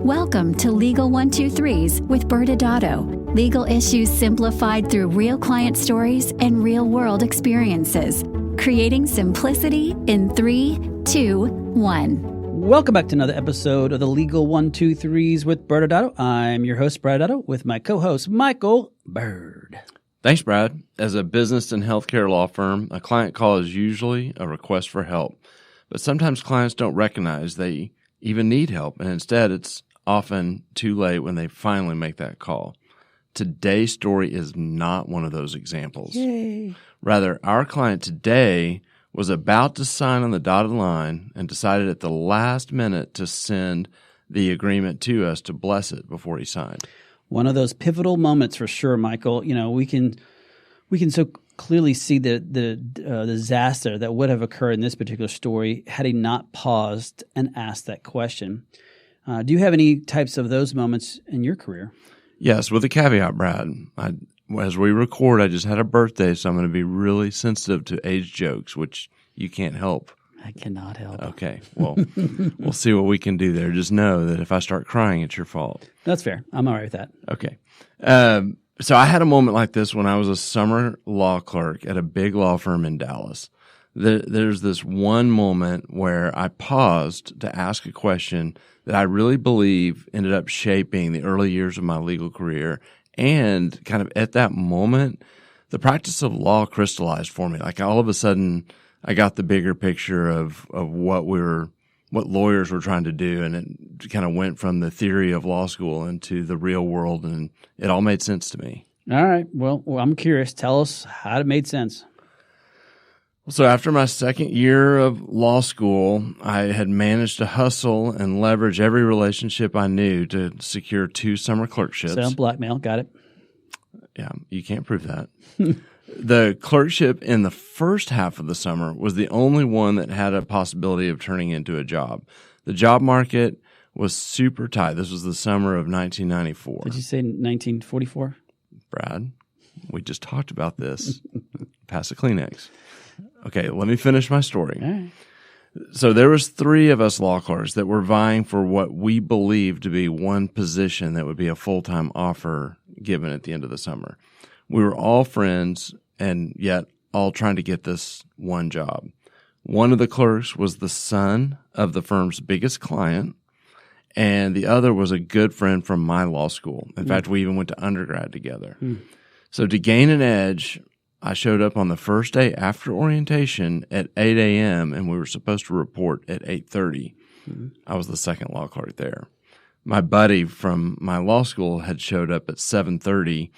Welcome to Legal 123s with ByrdAdatto. Legal issues simplified through real client stories and real-world experiences. Creating simplicity in 3, 2, 1. Welcome back to another episode of the Legal 123s with ByrdAdatto. I'm your host, ByrdAdatto, with my co-host, Michael Byrd. Thanks, Brad. As a business and healthcare law firm, a client call is usually a request for help. But sometimes clients don't recognize they even need help, and instead it's often too late when they finally make that call. Today's story is not one of those examples. Yay. Rather, our client today was about to sign on the dotted line and decided at the last minute to send the agreement to us to bless it before he signed. One of those pivotal moments for sure, Michael. You know, we can so clearly see the disaster that would have occurred in this particular story had he not paused and asked that question. Do you have any types of those moments in your career? Yes, with a caveat, Brad. As we record, I just had a birthday, so I'm going to be really sensitive to age jokes, which you can't help. I cannot help. Okay, well, we'll see what we can do there. Just know that if I start crying, it's your fault. That's fair. I'm all right with that. Okay. So I had a moment like this when I was a summer law clerk at a big law firm in Dallas. There's this one moment where I paused to ask a question that I really believe ended up shaping the early years of my legal career. And kind of at that moment, the practice of law crystallized for me. Like all of a sudden, I got the bigger picture of what lawyers were trying to do. And it kind of went from the theory of law school into the real world. And it all made sense to me. All right. Well, I'm curious. Tell us how it made sense. So after my second year of law school, I had managed to hustle and leverage every relationship I knew to secure 2 summer clerkships. So blackmail, got it. Yeah, you can't prove that. The clerkship in the first half of the summer was the only one that had a possibility of turning into a job. The job market was super tight. This was the summer of 1994. Did you say 1944? Brad, we just talked about this. Pass a Kleenex. Okay, let me finish my story. All right. So there was 3 of us law clerks that were vying for what we believed to be one position that would be a full-time offer given at the end of the summer. We were all friends and yet all trying to get this one job. One of the clerks was the son of the firm's biggest client, and the other was a good friend from my law school. In fact, we even went to undergrad together. So to gain an edge, I showed up on the first day after orientation at 8 a.m., and we were supposed to report at 8:30. I was the second law clerk there. My buddy from my law school had showed up at 7:30,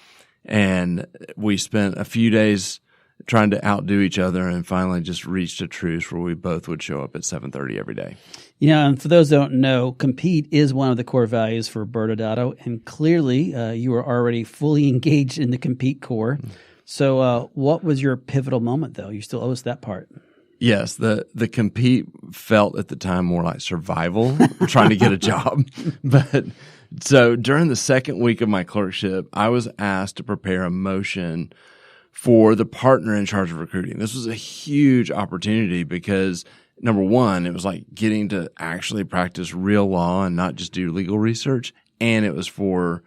and we spent a few days trying to outdo each other and finally just reached a truce where we both would show up at 7:30 every day. You know, and for those who don't know, compete is one of the core values for ByrdAdatto, and clearly you were already fully engaged in the compete core. So what was your pivotal moment, though? You still owe us that part. Yes, the compete felt at the time more like survival, trying to get a job. But so during the second week of my clerkship, I was asked to prepare a motion for the partner in charge of recruiting. This was a huge opportunity because, number one, it was like getting to actually practice real law and not just do legal research. And it was for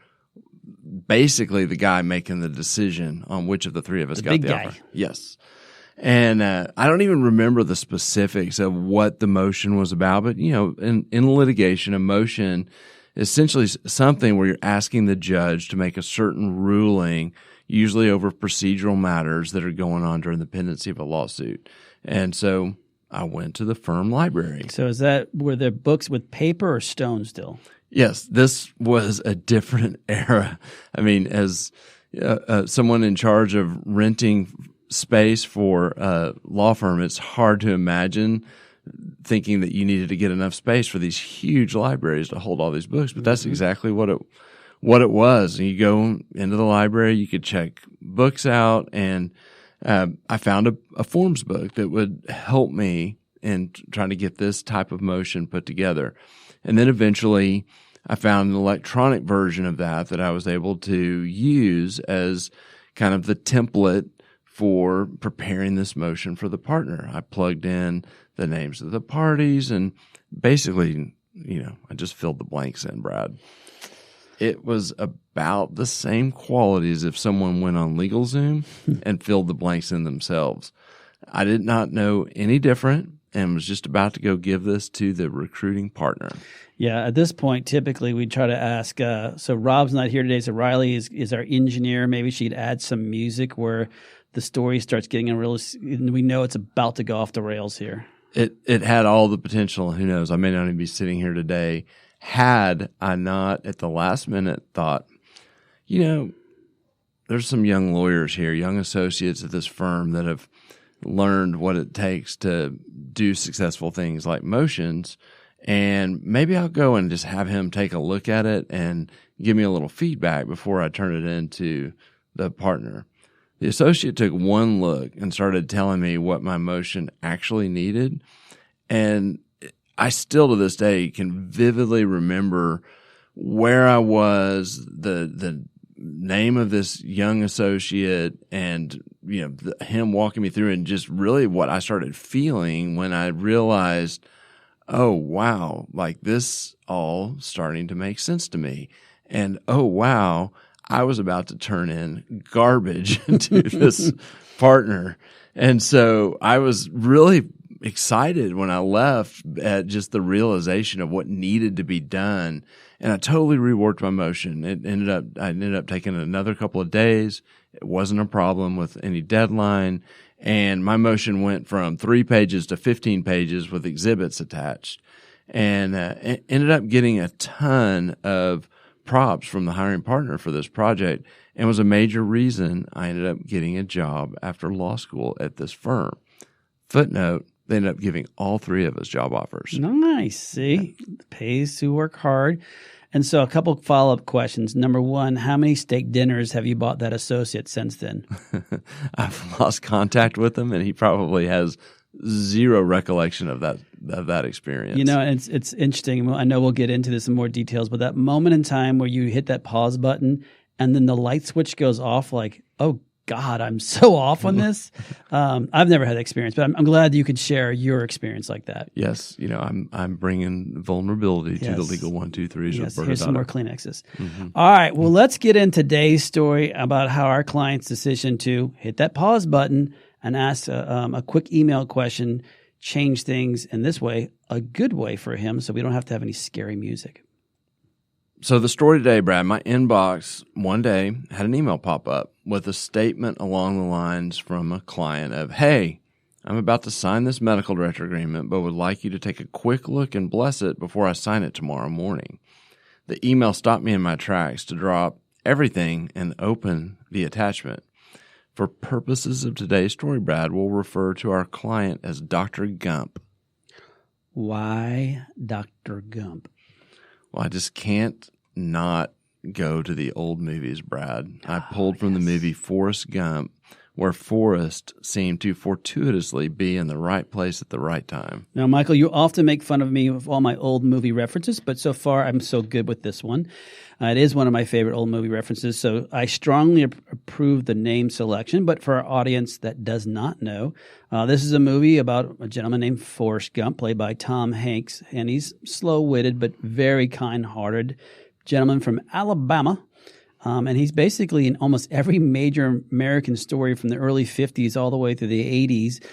basically the guy making the decision on which of the 3 of us got the offer. Yes. And I don't even remember the specifics of what the motion was about, but, you know, in litigation, a motion is essentially something where you're asking the judge to make a certain ruling, usually over procedural matters that are going on during the pendency of a lawsuit. And so I went to the firm library. So were there books with paper or stone still? Yes, this was a different era. I mean, as someone in charge of renting space for a law firm, it's hard to imagine thinking that you needed to get enough space for these huge libraries to hold all these books. But that's exactly what it was. And you go into the library, you could check books out, and I found a forms book that would help me in trying to get this type of motion put together. And then eventually I found an electronic version of that I was able to use as kind of the template for preparing this motion for the partner. I plugged in the names of the parties and basically I just filled the blanks in, Brad. It was about the same quality as if someone went on LegalZoom and filled the blanks in themselves. I did not know any different and was just about to go give this to the recruiting partner. Yeah, at this point, typically we try to ask, so Rob's not here today, so Riley is our engineer. Maybe she'd add some music where the story starts getting we know it's about to go off the rails here. It had all the potential. Who knows? I may not even be sitting here today had I not at the last minute thought, there's some young lawyers here, young associates at this firm that have learned what it takes to do successful things like motions. And maybe I'll go and just have him take a look at it and give me a little feedback before I turn it into the partner. The associate took one look and started telling me what my motion actually needed. And I still to this day can vividly remember where I was, the name of this young associate, and him walking me through, and just really what I started feeling when I realized, oh wow, like this all starting to make sense to me. And oh wow, I was about to turn in garbage to this partner. And so I was really excited when I left at just the realization of what needed to be done. And I totally reworked my motion. I ended up taking another couple of days. It wasn't a problem with any deadline. And my motion went from 3 pages to 15 pages with exhibits attached, and ended up getting a ton of props from the hiring partner for this project, and was a major reason I ended up getting a job after law school at this firm. Footnote, they ended up giving all 3 of us job offers. Nice. See, it pays to work hard. And so a couple follow-up questions. Number one, how many steak dinners have you bought that associate since then? I've lost contact with him, and he probably has zero recollection of that experience. It's interesting. I know we'll get into this in more details, but that moment in time where you hit that pause button and then the light switch goes off, like, oh God, I'm so off on this. I've never had that experience, but I'm glad you could share your experience like that. Yes, I'm bringing vulnerability to the legal 1, 2, 3s. Yes, here's some more Kleenexes. Mm-hmm. All right, well, let's get into today's story about how our client's decision to hit that pause button and ask a quick email question changed things in this way, a good way for him, so we don't have to have any scary music. So the story today, Brad, my inbox one day had an email pop up with a statement along the lines from a client of, hey, I'm about to sign this medical director agreement, but would like you to take a quick look and bless it before I sign it tomorrow morning. The email stopped me in my tracks to drop everything and open the attachment. For purposes of today's story, Brad, we'll refer to our client as Dr. Gump. Why Dr. Gump? Well, I just can't not go to the old movies, Brad. I pulled from the movie Forrest Gump, where Forrest seemed to fortuitously be in the right place at the right time. Now, Michael, you often make fun of me with all my old movie references, but so far I'm so good with this one. It is one of my favorite old movie references, so I strongly approve the name selection. But for our audience that does not know, this is a movie about a gentleman named Forrest Gump, played by Tom Hanks, and he's slow-witted but very kind-hearted gentleman from Alabama. And he's basically in almost every major American story from the early 50s all the way through the 80s,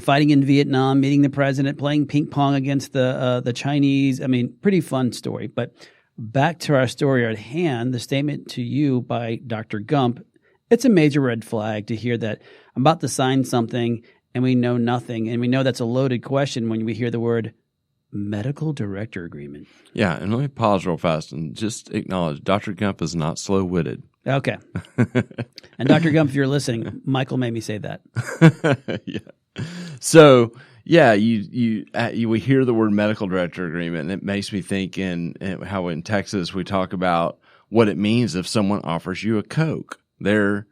fighting in Vietnam, meeting the president, playing ping pong against the Chinese. I mean, pretty fun story. But back to our story at hand, the statement to you by Dr. Gump, it's a major red flag to hear that I'm about to sign something and we know nothing. And we know that's a loaded question when we hear the word medical director agreement. Yeah, and let me pause real fast and just acknowledge Dr. Gump is not slow-witted. Okay. And Dr. Gump, if you're listening, Michael made me say that. Yeah. So, yeah, we hear the word medical director agreement, and it makes me think in how in Texas we talk about what it means if someone offers you a Coke. They're,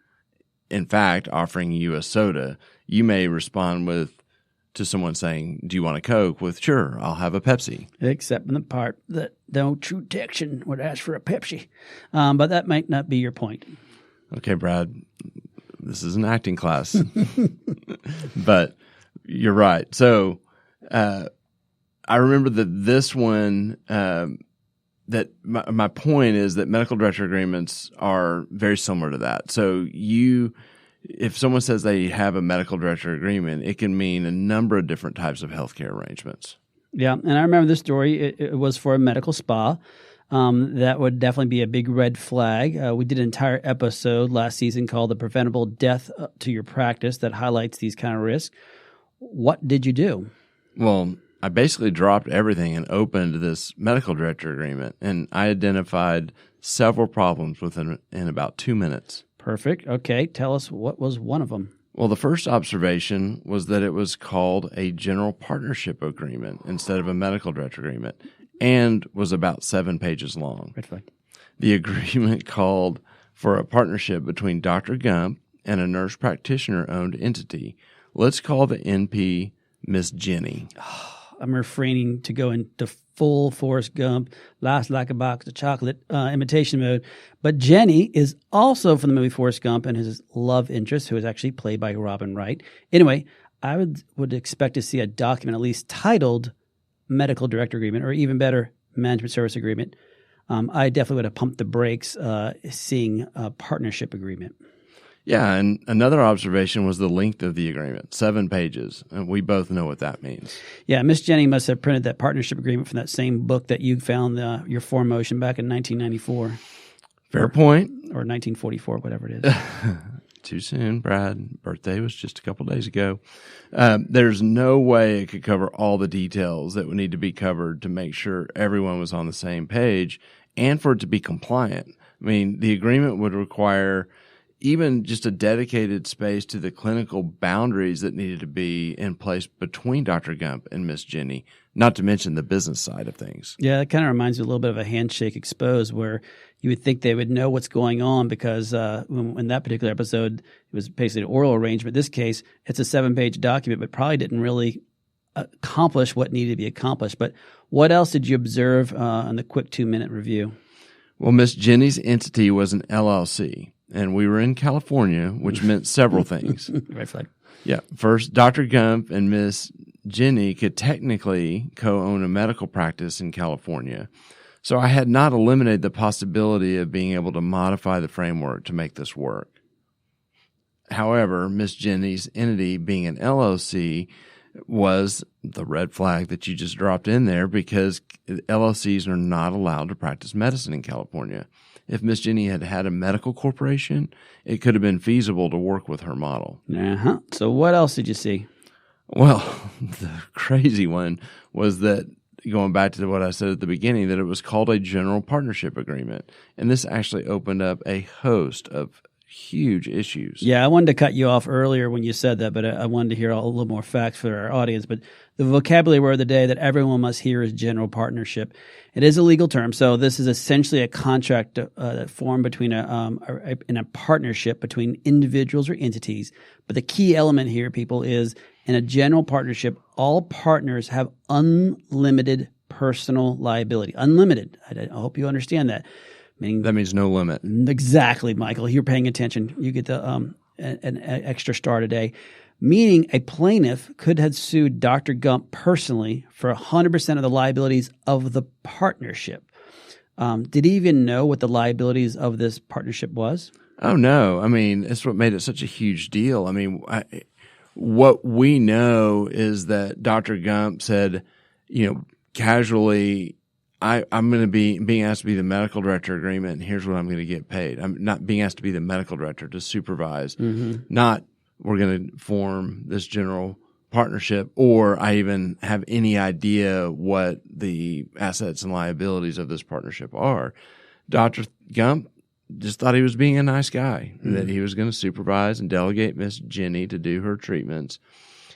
in fact, offering you a soda. You may respond to someone saying, do you want a Coke? With, sure, I'll have a Pepsi. Except in the part that no true Texan would ask for a Pepsi. But that might not be your point. Okay, Brad, this is an acting class. But you're right. So I remember that this one, that my point is that medical director agreements are very similar to that. So if someone says they have a medical director agreement, it can mean a number of different types of healthcare arrangements. Yeah, and I remember this story. It was for a medical spa. That would definitely be a big red flag. We did an entire episode last season called The Preventable Death to Your Practice that highlights these kind of risks. What did you do? Well, I basically dropped everything and opened this medical director agreement, and I identified several problems in about 2 minutes. Perfect. Okay, tell us what was one of them. Well, the first observation was that it was called a general partnership agreement instead of a medical director agreement and was about 7 pages long. Red flag. The agreement called for a partnership between Dr. Gump and a nurse practitioner-owned entity. Let's call the NP Miss Jenny. I'm refraining to go into full Forrest Gump, last like a box of chocolate imitation mode. But Jenny is also from the movie Forrest Gump and his love interest, who is actually played by Robin Wright. Anyway, I would expect to see a document at least titled Medical Director Agreement, or even better, Management Service Agreement. I definitely would have pumped the brakes seeing a partnership agreement. Yeah, and another observation was the length of the agreement, 7 pages. And we both know what that means. Yeah, Miss Jenny must have printed that partnership agreement from that same book that you found your form motion back in 1994. Fair point. Or 1944, whatever it is. Too soon, Brad. Birthday was just a couple days ago. There's no way it could cover all the details that would need to be covered to make sure everyone was on the same page and for it to be compliant. I mean, the agreement would require even just a dedicated space to the clinical boundaries that needed to be in place between Dr. Gump and Miss Jenny, not to mention the business side of things. Yeah, it kind of reminds me a little bit of a Handshake Exposed, where you would think they would know what's going on because in that particular episode, it was basically an oral arrangement. In this case, it's a 7-page document, but probably didn't really accomplish what needed to be accomplished. But what else did you observe on the quick 2-minute review? Well, Miss Jenny's entity was an LLC. And we were in California, which meant several things. Red flag. Yeah. First, Dr. Gump and Miss Jenny could technically co-own a medical practice in California. So I had not eliminated the possibility of being able to modify the framework to make this work. However, Miss Jenny's entity being an LLC was the red flag that you just dropped in there because LLCs are not allowed to practice medicine in California. If Miss Jenny had had a medical corporation, it could have been feasible to work with her model. Uh-huh. So what else did you see? Well, the crazy one was that, going back to what I said at the beginning, that it was called a general partnership agreement. And this actually opened up a host of huge issues. Yeah, I wanted to cut you off earlier when you said that, but I wanted to hear a little more facts for our audience. But the vocabulary word of the day that everyone must hear is general partnership. It is a legal term, so this is essentially a contract formed between in a partnership between individuals or entities. But the key element here, people, is in a general partnership, all partners have unlimited personal liability. Unlimited. I hope you understand that. That means no limit. Exactly, Michael. You're paying attention. You get the an extra star today. Meaning a plaintiff could have sued Dr. Gump personally for 100% of the liabilities of the partnership. Did he even know what the liabilities of this partnership was? Oh, no. I mean, it's what made it such a huge deal. I mean, what we know is that Dr. Gump said, casually, I'm going to be being asked to be the medical director agreement, and here's what I'm going to get paid. I'm not being asked to be the medical director to supervise, not we're going to form this general partnership, or I even have any idea what the assets and liabilities of this partnership are. Dr. Gump just thought he was being a nice guy, that he was going to supervise and delegate Miss Jenny to do her treatments.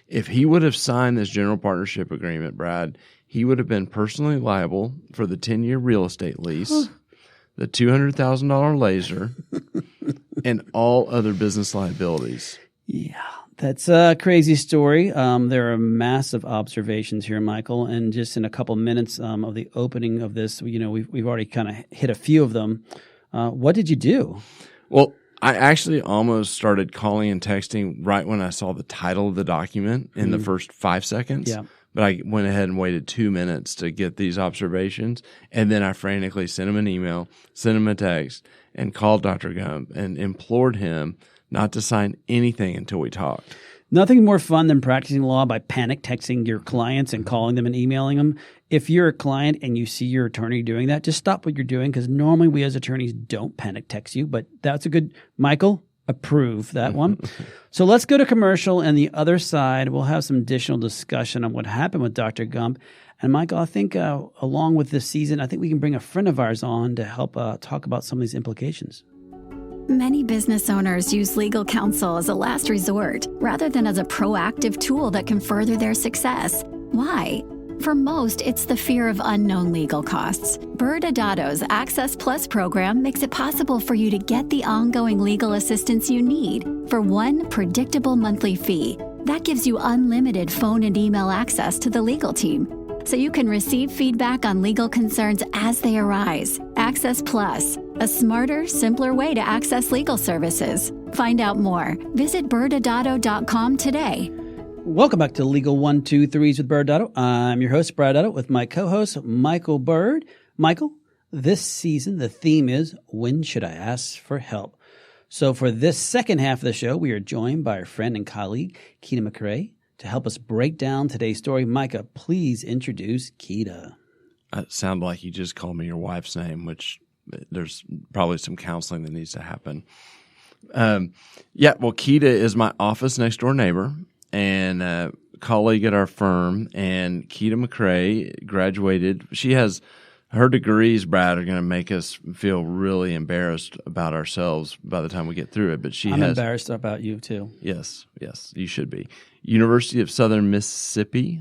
If he would have signed this general partnership agreement, Brad, he would have been personally liable for the 10-year real estate lease, the $200,000 laser, and all other business liabilities. Yeah, that's a crazy story. There are massive observations here, Michael, and just in a couple minutes of the opening of this, we've already kind of hit a few of them. What did you do? Well, I actually almost started calling and texting right when I saw the title of the document in the first 5 seconds. Yeah. but I went ahead and waited 2 minutes to get these observations. And then I frantically sent him an email, sent him a text, and called Dr. Gump and implored him not to sign anything until we talked. Nothing more fun than practicing law by panic texting your clients and calling them and emailing them. If you're a client and you see your attorney doing that, just stop what you're doing, because normally we as attorneys don't panic text you, but that's a good, Michael, approve that one. So let's go to commercial, and the other side, we'll have some additional discussion on what happened with Dr. Gump. And Michael, I think along with this season, I think we can bring a friend of ours on to help talk about some of these implications. Many business owners use legal counsel as a last resort rather than as a proactive tool that can further their success. Why? For most, it's the fear of unknown legal costs. ByrdAdatto's Access Plus program makes it possible for you to get the ongoing legal assistance you need for one predictable monthly fee. That gives you unlimited phone and email access to the legal team, so you can receive feedback on legal concerns as they arise. Access Plus, a smarter, simpler way to access legal services. Find out more. Visit ByrdAdatto.com today. Welcome back to Legal 123s with ByrdAdatto. I'm your host, ByrdAdatto, with my co-host, Michael Byrd. Michael, this season, the theme is, when should I ask for help? So for this second half of the show, we are joined by our friend and colleague, Keita McRae, to help us break down today's story. Micah, please introduce Keita. It sounded like you just called me your wife's name, which there's probably some counseling that needs to happen. Well, Keita is my office next door neighbor and a colleague at our firm. And Keita McRae graduated. She has her degrees, Brad, are going to make us feel really embarrassed about ourselves by the time we get through it. But I'm embarrassed about you too. Yes, you should be. University of Southern Mississippi,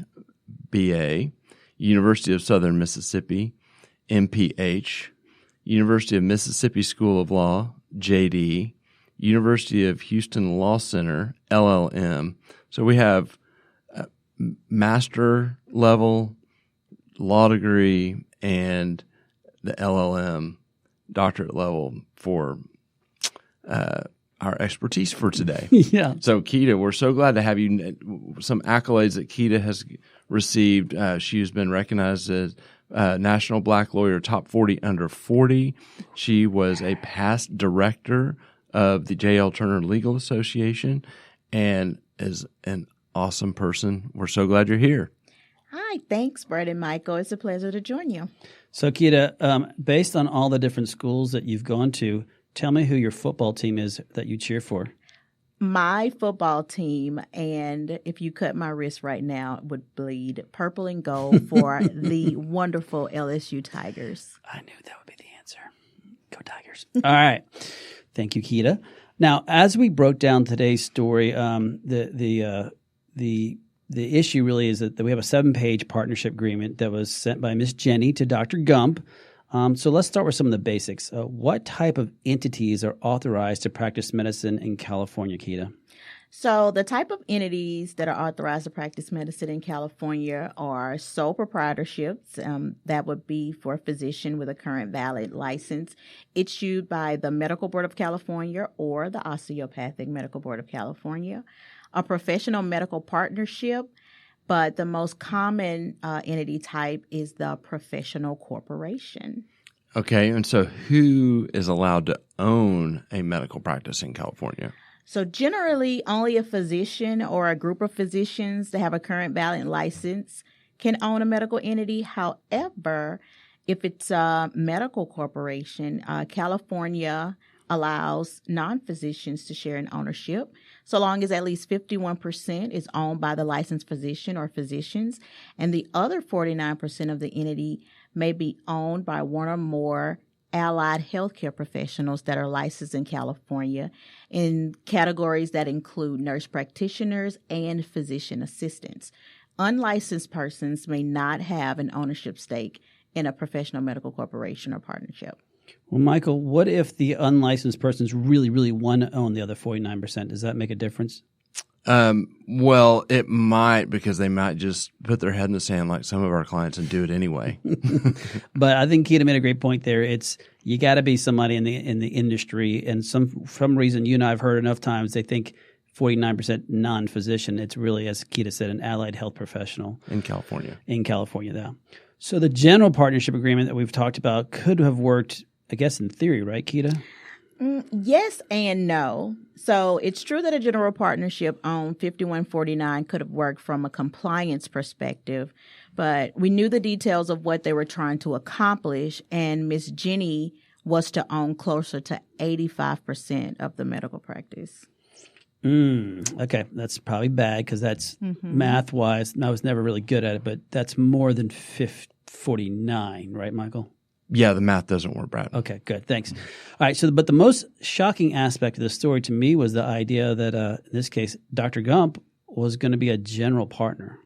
BA. University of Southern Mississippi, MPH. University of Mississippi School of Law, JD. University of Houston Law Center, LLM. So we have master level law degree and the LLM doctorate level for our expertise for today. Yeah. So Keita, we're so glad to have you. Some accolades that Keita has received. She's been recognized as National Black Lawyer Top 40 Under 40. She was a past director of the J.L. Turner Legal Association and is an awesome person. We're so glad you're here. Hi, thanks, Bert and Michael. It's a pleasure to join you. So, Keita, based on all the different schools that you've gone to, tell me who your football team is that you cheer for. My football team, and if you cut my wrist right now, it would bleed purple and gold for the wonderful LSU Tigers. I knew that would be the answer. Go Tigers. All right. Thank you, Keita. Now, as we broke down today's story, the issue really is that we have a 7-page partnership agreement that was sent by Miss Jenny to Dr. Gump. So let's start with some of the basics. What type of entities are authorized to practice medicine in California, Keita? So the type of entities that are authorized to practice medicine in California are sole proprietorships. That would be for a physician with a current valid license issued by the Medical Board of California or the Osteopathic Medical Board of California. A professional medical partnership, but the most common entity type is the professional corporation. Okay, and so who is allowed to own a medical practice in California? So generally, only a physician or a group of physicians that have a current valid license can own a medical entity. However, if it's a medical corporation, California allows non-physicians to share in ownership, so long as at least 51% is owned by the licensed physician or physicians, and the other 49% of the entity may be owned by one or more allied healthcare professionals that are licensed in California in categories that include nurse practitioners and physician assistants. Unlicensed persons may not have an ownership stake in a professional medical corporation or partnership. Well, Michael, what if the unlicensed persons really, really want to own the other 49%? Does that make a difference? Well, it might, because they might just put their head in the sand like some of our clients and do it anyway. But I think Keita made a great point there. It's you got to be somebody in the industry, and some reason you and I have heard enough times they think 49% non-physician. It's really, as Keita said, an allied health professional. In California. Yeah. So the general partnership agreement that we've talked about could have worked, I guess, in theory, right, Keita? Yes and no. So it's true that a general partnership on 5149 could have worked from a compliance perspective, but we knew the details of what they were trying to accomplish, and Miss Jenny was to own closer to 85% of the medical practice. Okay, that's probably bad because that's math-wise. I was never really good at it, but that's more than 49, right, Michael? Yeah, the math doesn't work, Brad. Okay, good. Thanks. All right. So, but the most shocking aspect of the story to me was the idea that, in this case, Dr. Gump was going to be a general partner.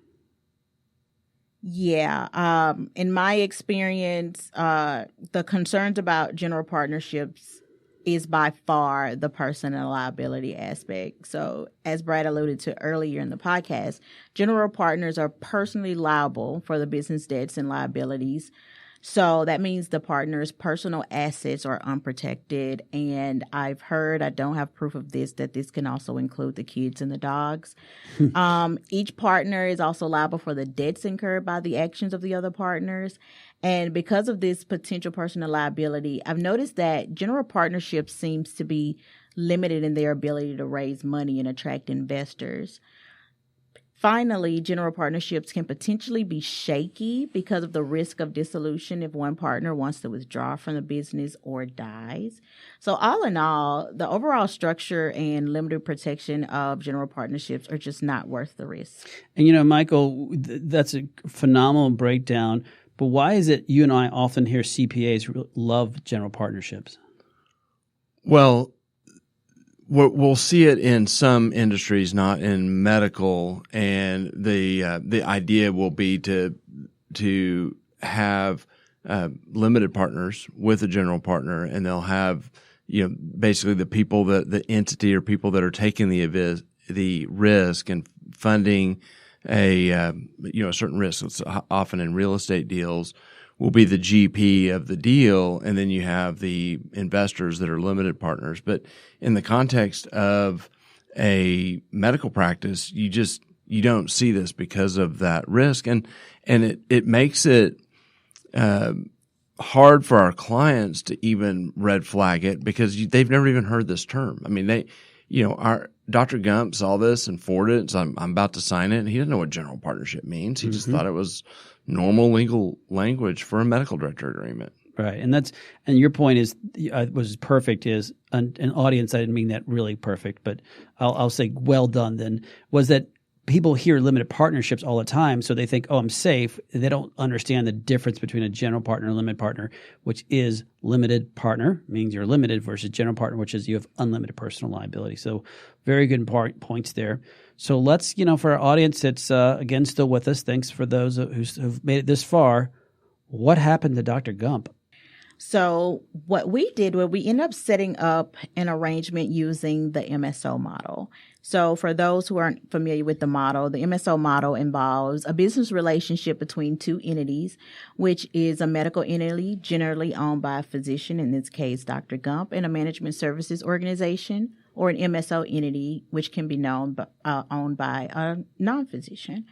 Yeah. In my experience, the concerns about general partnerships is by far the personal liability aspect. So, as Brad alluded to earlier in the podcast, general partners are personally liable for the business debts and liabilities. So that means the partner's personal assets are unprotected. And I've heard, I don't have proof of this, that this can also include the kids and the dogs. Each partner is also liable for the debts incurred by the actions of the other partners. And because of this potential personal liability, I've noticed that general partnerships seems to be limited in their ability to raise money and attract investors. Finally, general partnerships can potentially be shaky because of the risk of dissolution if one partner wants to withdraw from the business or dies. So all in all, the overall structure and limited protection of general partnerships are just not worth the risk. And, Michael, that's a phenomenal breakdown. But why is it you and I often hear CPAs love general partnerships? Well, we'll see it in some industries, not in medical, and the idea will be to have limited partners with a general partner, and they'll have basically the people the entity or people that are taking the risk and funding a certain risk. It's often in real estate deals will be the GP of the deal, and then you have the investors that are limited partners. But in the context of a medical practice, you don't see this because of that risk, and it makes it hard for our clients to even red flag it because they've never even heard this term. I mean, our Dr. Gump saw this and forwarded it, so I'm about to sign it, and he didn't know what general partnership means. He just thought it was normal legal language for a medical director agreement. Right, and your point was perfect. Is an audience, I didn't mean that really perfect, but I'll say well done. Then was that people hear limited partnerships all the time, so they think, oh, I'm safe. They don't understand the difference between a general partner and a limited partner, which is limited partner means you're limited versus general partner, which is you have unlimited personal liability. So very good points there. So let's, for our audience that's, again, still with us, thanks for those who've made it this far. What happened to Dr. Gump? So what we did was we ended up setting up an arrangement using the MSO model. So for those who aren't familiar with the model, the MSO model involves a business relationship between two entities, which is a medical entity generally owned by a physician, in this case, Dr. Gump, and a management services organization, or an MSO entity, which can be owned by a non-physician.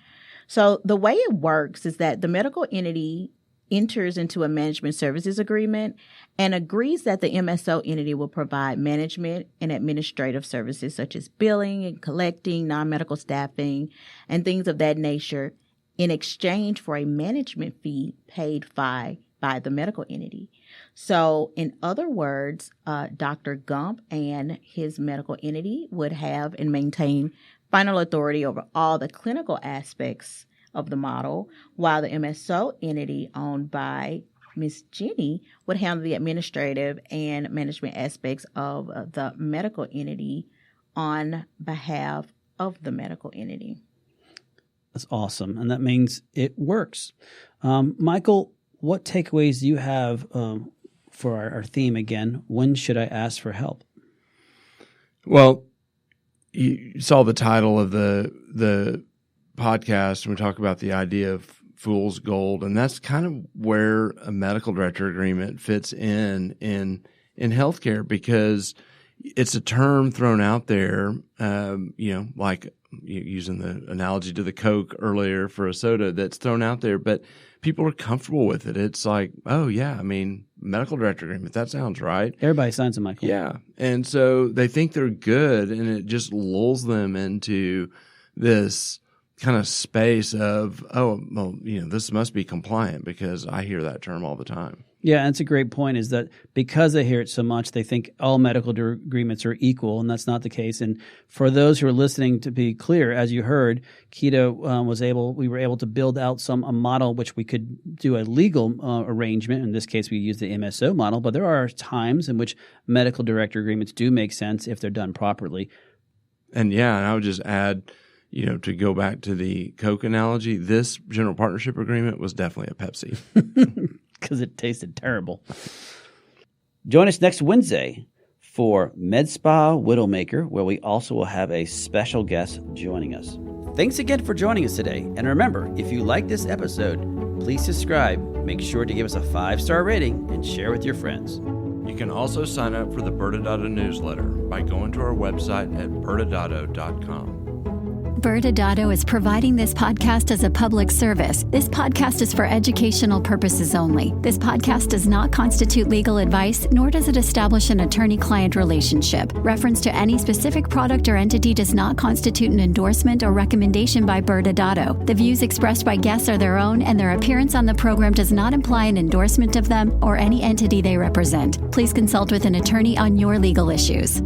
So the way it works is that the medical entity enters into a management services agreement and agrees that the MSO entity will provide management and administrative services such as billing and collecting, non-medical staffing, and things of that nature in exchange for a management fee paid by the medical entity. So in other words, Dr. Gump and his medical entity would have and maintain final authority over all the clinical aspects of the model, while the MSO entity owned by Ms. Jenny would handle the administrative and management aspects of the medical entity on behalf of the medical entity. That's awesome. And that means it works. Michael, what takeaways do you have for our theme again? When should I ask for help? Well, you saw the title of the podcast, and we talk about the idea of fool's gold, and that's kind of where a medical director agreement fits in healthcare, because it's a term thrown out there, like using the analogy to the Coke earlier for a soda that's thrown out there, but people are comfortable with it. It's like, oh, yeah, I mean, medical director agreement, that sounds right. Everybody signs them, Michael. Yeah. And so they think they're good, and it just lulls them into this kind of space of, oh, well, this must be compliant because I hear that term all the time. Yeah, and it's a great point is that because they hear it so much, they think all medical agreements are equal, and that's not the case. And for those who are listening, to be clear, as you heard, Keto we were able to build out a model which we could do a legal arrangement. In this case, we use the MSO model, but there are times in which medical director agreements do make sense if they're done properly. And I would just add, to go back to the Coke analogy, this general partnership agreement was definitely a Pepsi. Because it tasted terrible. Join us next Wednesday for Med Spa Widowmaker, where we also will have a special guest joining us. Thanks again for joining us today. And remember, if you like this episode, please subscribe, make sure to give us a 5-star rating, and share with your friends. You can also sign up for the ByrdAdatto newsletter by going to our website at ByrdAdatto.com. ByrdAdatto is providing this podcast as a public service. This podcast is for educational purposes only. This podcast does not constitute legal advice, nor does it establish an attorney-client relationship. Reference to any specific product or entity does not constitute an endorsement or recommendation by ByrdAdatto. The views expressed by guests are their own, and their appearance on the program does not imply an endorsement of them or any entity they represent. Please consult with an attorney on your legal issues.